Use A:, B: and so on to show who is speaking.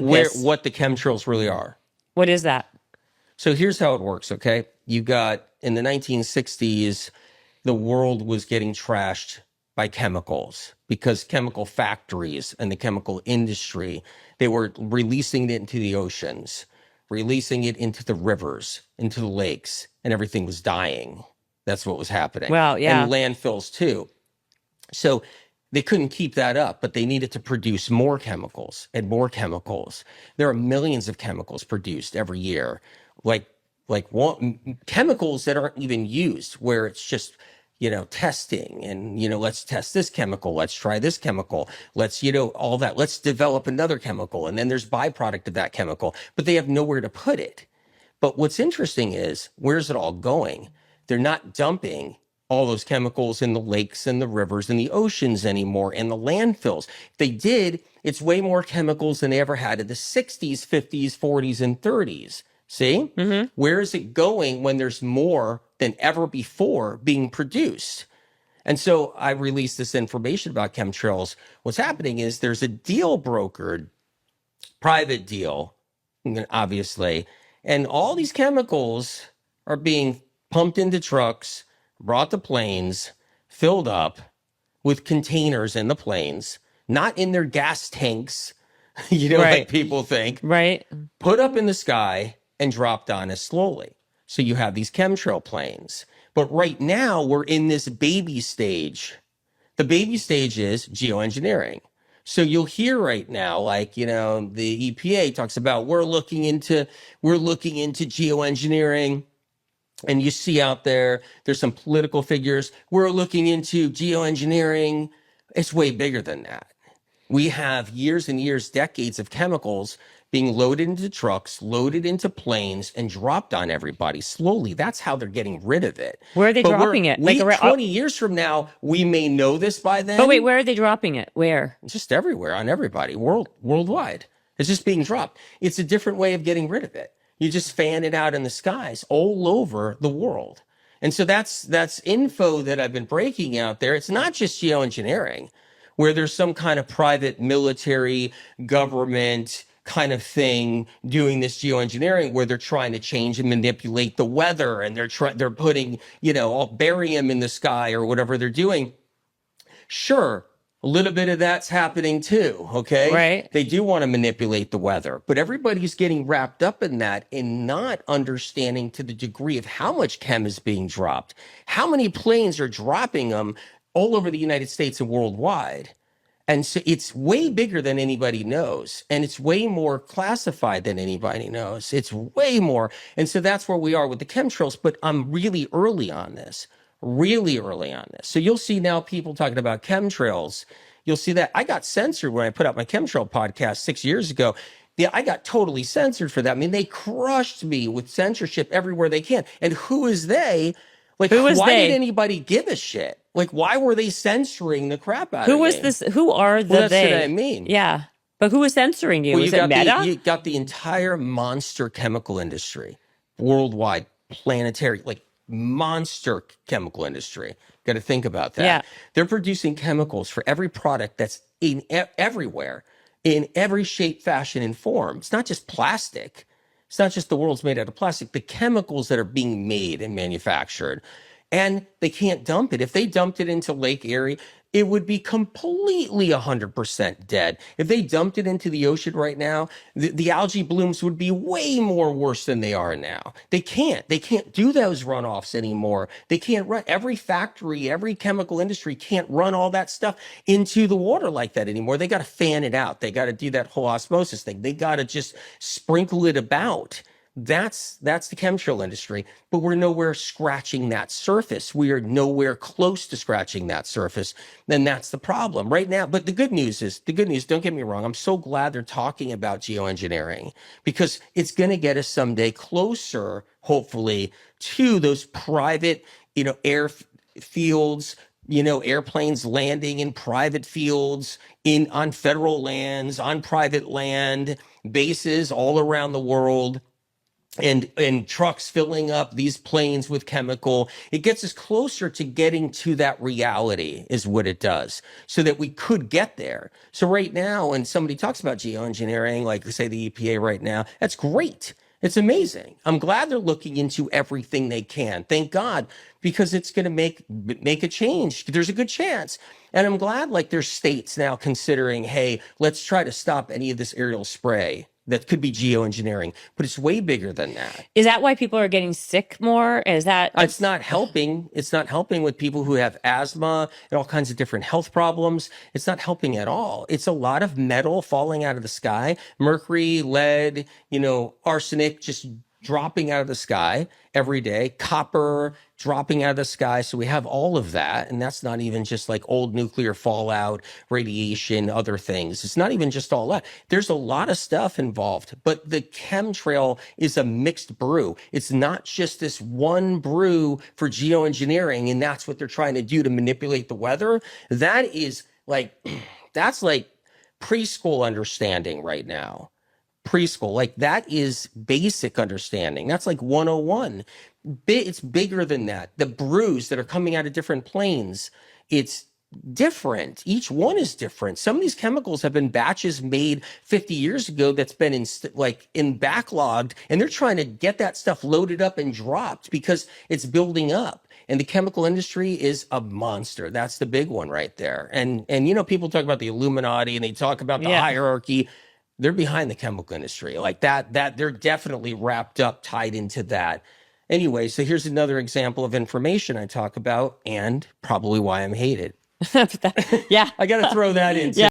A: what the chemtrails really are.
B: What is that?
A: So here's how it works, okay? You got, in the 1960s, the world was getting trashed by chemicals because chemical factories and the chemical industry, they were releasing it into the oceans, releasing it into the rivers, into the lakes, and everything was dying. That's what was happening.
B: Well, yeah.
A: And landfills too. So they couldn't keep that up, but they needed to produce more chemicals and more chemicals. There are millions of chemicals produced every year, like chemicals that aren't even used, where it's just, testing and, let's test this chemical. Let's try this chemical. Let's, all that. Let's develop another chemical. And then there's byproduct of that chemical, but they have nowhere to put it. But what's interesting is, where's it all going? They're not dumping all those chemicals in the lakes and the rivers and the oceans anymore, and the landfills. If they did, it's way more chemicals than they ever had in the 60s, 50s, 40s, and 30s. See? Mm-hmm. Where is it going when there's more than ever before being produced? And so I released this information about chemtrails. What's happening is there's a deal brokered, private deal, obviously, and all these chemicals are being pumped into trucks, brought to planes, filled up with containers in the planes, not in their gas tanks, right, like people think.
B: Right.
A: Put up in the sky and dropped on us slowly. So you have these chemtrail planes. But right now, we're in this baby stage. The baby stage is geoengineering. So you'll hear right now, like, the EPA talks about we're looking into geoengineering. And you see out there's some political figures. We're looking into geoengineering. It's way bigger than that. We have years and years, decades of chemicals being loaded into trucks, loaded into planes, and dropped on everybody slowly. That's how they're getting rid of it.
B: Where are they dropping it?
A: 20 years from now, we may know this by then.
B: But wait, where are they dropping it? Where?
A: Just everywhere, on everybody, worldwide. It's just being dropped. It's a different way of getting rid of it. You just fan it out in the skies all over the world. And so that's info that I've been breaking out there. It's not just geoengineering, where there's some kind of private military government kind of thing doing this geoengineering where they're trying to change and manipulate the weather, and they're putting, all barium in the sky or whatever they're doing. Sure. A little bit of that's happening too, okay?
B: Right.
A: They do want to manipulate the weather, but everybody's getting wrapped up in that and not understanding to the degree of how much chem is being dropped, how many planes are dropping them all over the United States and worldwide. And so it's way bigger than anybody knows, and it's way more classified than anybody knows. It's way more. And so that's where we are with the chemtrails, but I'm really early on this. So you'll see now people talking about chemtrails. You'll see that I got censored when I put out my chemtrail podcast 6 years ago. Yeah, I got totally censored for that. I mean, they crushed me with censorship everywhere they can. And who is they? Like, why did anybody give a shit? Like, why were they censoring the crap out of me?
B: Who was this? Who are the
A: that's
B: they?
A: What I mean.
B: Yeah. But who was censoring you? Was it Meta?
A: You got the entire monster chemical industry, worldwide, planetary, like monster chemical industry. Got to think about that.
B: Yeah.
A: They're producing chemicals for every product that's in everywhere, in every shape, fashion, and form. It's not just plastic. It's not just the world's made out of plastic. The chemicals that are being made and manufactured. And they can't dump it. If they dumped it into Lake Erie, it would be completely 100% dead. If they dumped it into the ocean right now, the algae blooms would be way more worse than they are now. They can't do those runoffs anymore. They can't run, every factory, every chemical industry can't run all that stuff into the water like that anymore. They got to fan it out. They got to do that whole osmosis thing. They got to just sprinkle it about. That's the chemtrail industry, but we're nowhere scratching that surface. We are nowhere close to scratching that surface. Then that's the problem right now. But the good news, don't get me wrong. I'm so glad they're talking about geoengineering, because it's going to get us someday closer, hopefully, to those private, air fields, airplanes landing in private fields, on federal lands, on private land, bases all around the world. and trucks filling up these planes with chemical. It gets us closer to getting to that reality is what it does, so that we could get there. So right now, when somebody talks about geoengineering, like say the EPA right now, that's great. It's amazing. I'm glad they're looking into everything they can. Thank God, because it's going to make a change. There's a good chance. And I'm glad like there's states now considering, hey, let's try to stop any of this aerial spray. That could be geoengineering, but it's way bigger than that.
B: Is that why people are getting sick more? Is that
A: It's not helping. It's not helping with people who have asthma and all kinds of different health problems. It's not helping at all. It's a lot of metal falling out of the sky, mercury, lead, arsenic, just dropping out of the sky every day, copper dropping out of the sky. So we have all of that. And that's not even just like old nuclear fallout, radiation, other things. It's not even just all that. There's a lot of stuff involved, but the chemtrail is a mixed brew. It's not just this one brew for geoengineering. And that's what they're trying to do to manipulate the weather. That is like, that's like preschool understanding right now. Preschool, like that is basic understanding. That's like 101. It's bigger than that. The brews that are coming out of different planes, it's different. Each one is different. Some of these chemicals have been batches made 50 years ago that's been in backlogged, and they're trying to get that stuff loaded up and dropped because it's building up. And the chemical industry is a monster. That's the big one right there. And people talk about the Illuminati and they talk about the hierarchy. They're behind the chemical industry like that they're definitely wrapped up, tied into that. Anyway, so here's another example of information I talk about and probably why I'm hated.
B: Yeah.
A: I got to throw that in too.
B: Yeah.